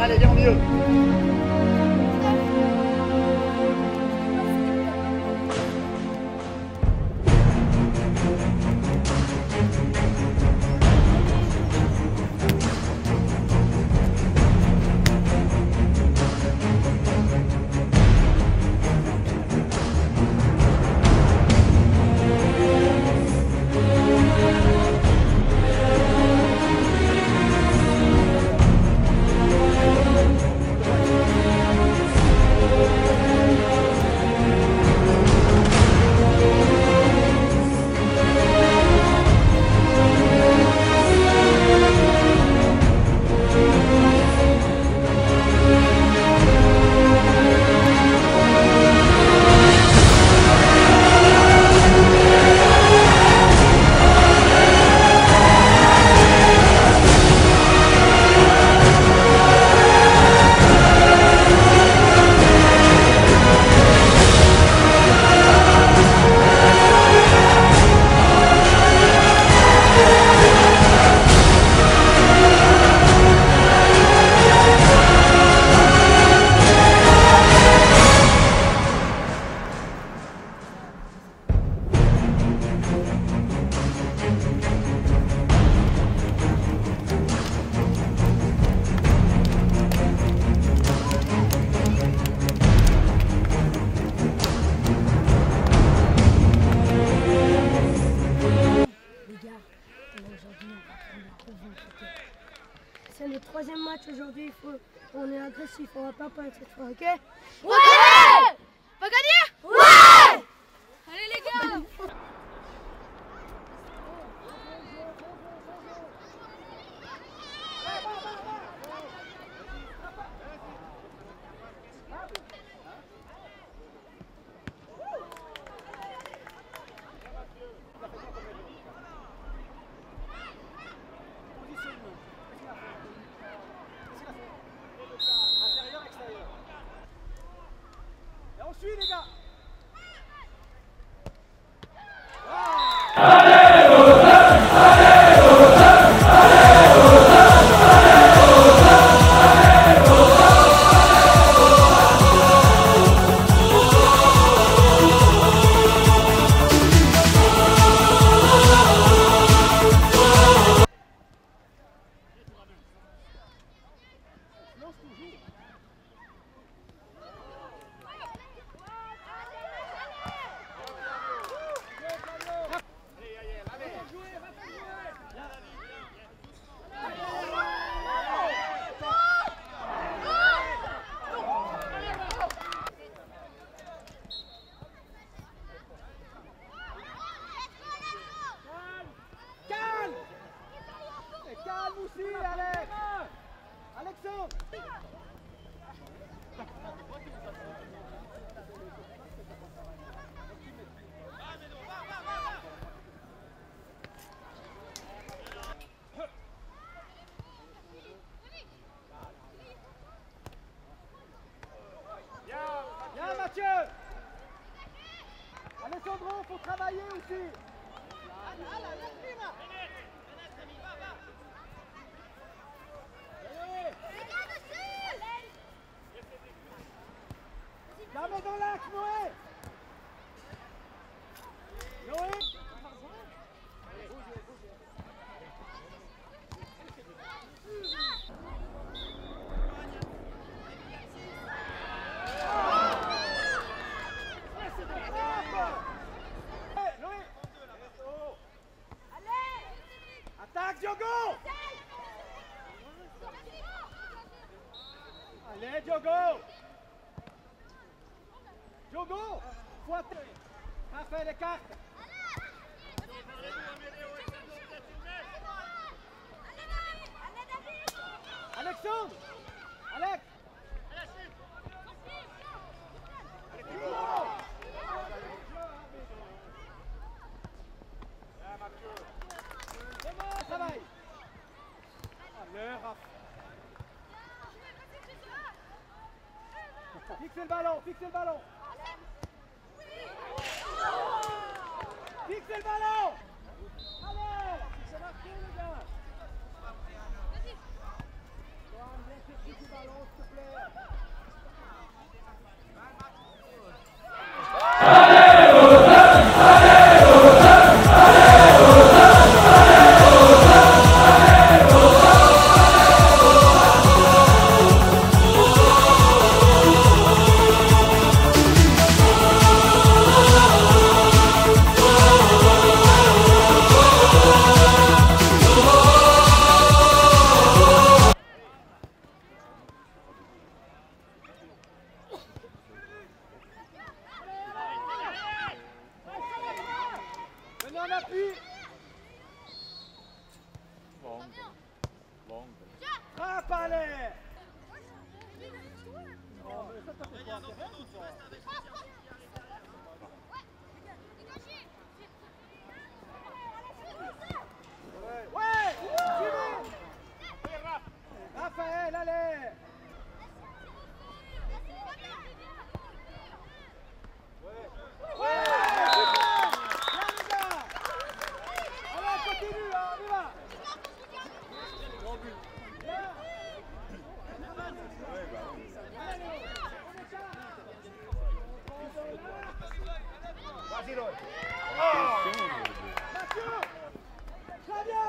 Allez, viens au milieu. C'est le troisième match aujourd'hui, on est agressif, on va pas perdre cette fois, ok? Ouais! Va gagner? Ouais! Allez les gars! Suis les gars. Calme aussi, Alex. Alexandre. Bien Mathieu. Alessandro, faut travailler aussi. La main dans l'axe, Noé. Noé. Attaque, Diogo. Allez, Diogo. Diogo, faut atterrir. Raphaël, les cartes. Alexandre. Alex. Travail. Allez, Raph. Fixez le ballon, fixez le ballon. Fixez le ballon. Allez, c'est marqué les gars. Vas-y. Bien chercher du ballon. Frappe, allez. Oh, mais ça t'a fait quoi? Ouais, Raphaël, allez. Ouais, allez, continue, on y va. Vas-y, Loïc. Mathieu, très bien.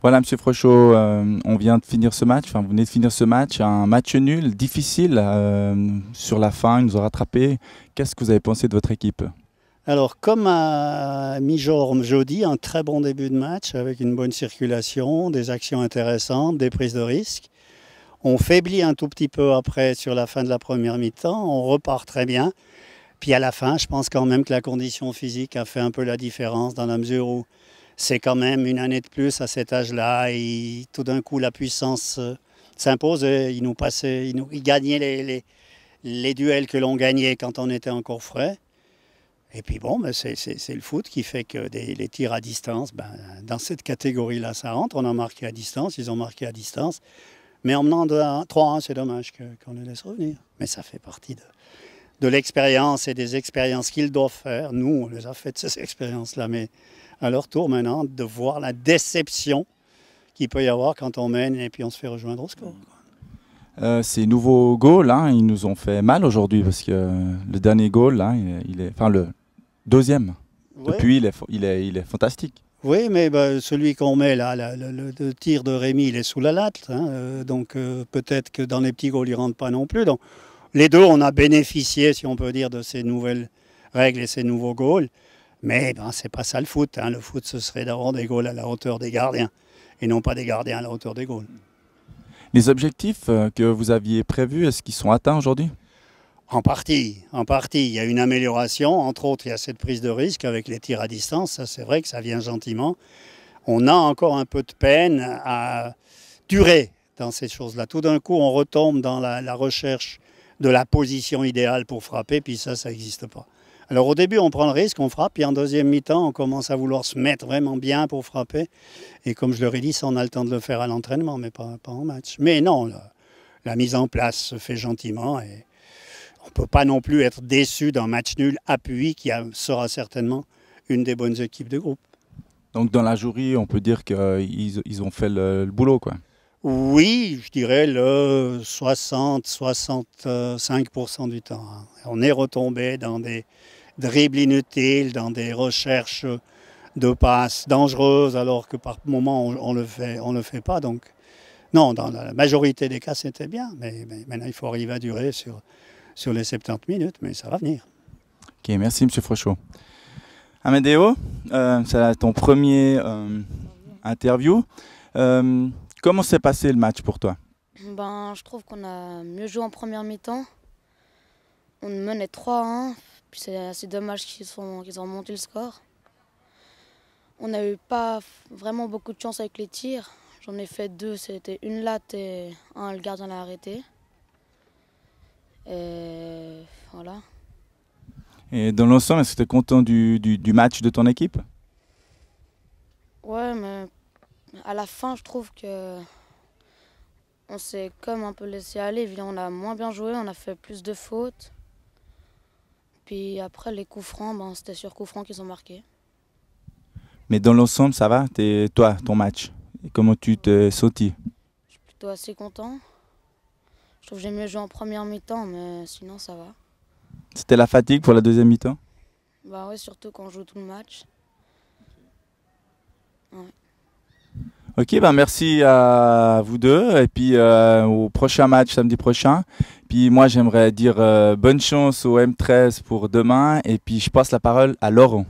Voilà, Monsieur Frochot, on vient de finir ce match, enfin vous venez de finir ce match, un match nul, difficile, sur la fin, ils nous ont rattrapés. Qu'est-ce que vous avez pensé de votre équipe? Alors, comme à mi-jour jeudi, un très bon début de match avec une bonne circulation, des actions intéressantes, des prises de risques. On faiblit un tout petit peu après sur la fin de la première mi-temps, on repart très bien. Puis à la fin, je pense quand même que la condition physique a fait un peu la différence dans la mesure où c'est quand même une année de plus à cet âge-là et tout d'un coup la puissance s'impose. Il gagnait les duels que l'on gagnait quand on était encore frais. Et puis bon, ben c'est le foot qui fait que les tirs à distance, ben, dans cette catégorie-là, ça rentre. On a marqué à distance, ils ont marqué à distance. Mais en menant 3-1, c'est dommage qu'on les laisse revenir. Mais ça fait partie de l'expérience et des expériences qu'ils doivent faire. Nous, on les a faites, ces expériences-là. Mais à leur tour maintenant, de voir la déception qu'il peut y avoir quand on mène et puis on se fait rejoindre au score. Ces nouveaux goals, hein, ils nous ont fait mal aujourd'hui parce que le dernier goal, hein, le deuxième, Ouais. depuis, il est fantastique. Oui, mais ben, celui qu'on met là, le tir de Rémi, il est sous la latte. Hein, donc peut-être que dans les petits goals, il ne rentre pas non plus. Donc, les deux, on a bénéficié, si on peut dire, de ces nouvelles règles et ces nouveaux goals. Mais ben, ce n'est pas ça le foot. Hein. Le foot, ce serait d'avoir des goals à la hauteur des gardiens et non pas des gardiens à la hauteur des goals. Les objectifs que vous aviez prévus, est-ce qu'ils sont atteints aujourd'hui? En partie. Il y a une amélioration. Entre autres, il y a cette prise de risque avec les tirs à distance. Ça, c'est vrai que ça vient gentiment. On a encore un peu de peine à durer dans ces choses-là. Tout d'un coup, on retombe dans la recherche de la position idéale pour frapper, puis ça n'existe pas. Alors au début, on prend le risque, on frappe, puis en deuxième mi-temps, on commence à vouloir se mettre vraiment bien pour frapper. Et comme je leur ai dit, ça, on a le temps de le faire à l'entraînement, mais pas en match. Mais non, la mise en place se fait gentiment et on ne peut pas non plus être déçu d'un match nul appuyé qui sera certainement une des bonnes équipes de groupe. Donc dans la jury, on peut dire qu'ils ont fait le boulot, quoi. Oui, je dirais le 60-65% du temps. Hein. On est retombé dans des dribbles inutiles, dans des recherches de passes dangereuses, alors que par moment on le fait pas. Donc non, dans la majorité des cas c'était bien, mais maintenant il faut arriver à durer sur les 70 minutes, mais ça va venir. Ok, merci M. Frochot. Amedeo, c'est ton premier interview. Comment s'est passé le match pour toi? Je trouve qu'on a mieux joué en première mi-temps. On menait 3-1, puis c'est assez dommage qu'ils ont remonté le score. On n'a eu pas vraiment beaucoup de chance avec les tirs. J'en ai fait 2, c'était une latte et un, le gardien l'a arrêté. Et voilà. Et dans l'ensemble, est-ce que tu es content du match de ton équipe? Ouais, mais à la fin, je trouve que on s'est comme un peu laissé aller. On a moins bien joué, on a fait plus de fautes. Puis après, les coups francs, c'était sur coups francs qu'ils ont marqué. Mais dans l'ensemble, ça va? Toi, ton match, comment tu t'es senti? Je suis plutôt assez content. Je trouve que j'ai mieux joué en première mi-temps, mais sinon ça va. C'était la fatigue pour la deuxième mi-temps? Oui, surtout quand on joue tout le match. Ouais. Ok, merci à vous deux et puis au prochain match samedi prochain. Puis moi j'aimerais dire bonne chance au M13 pour demain et puis je passe la parole à Laurent.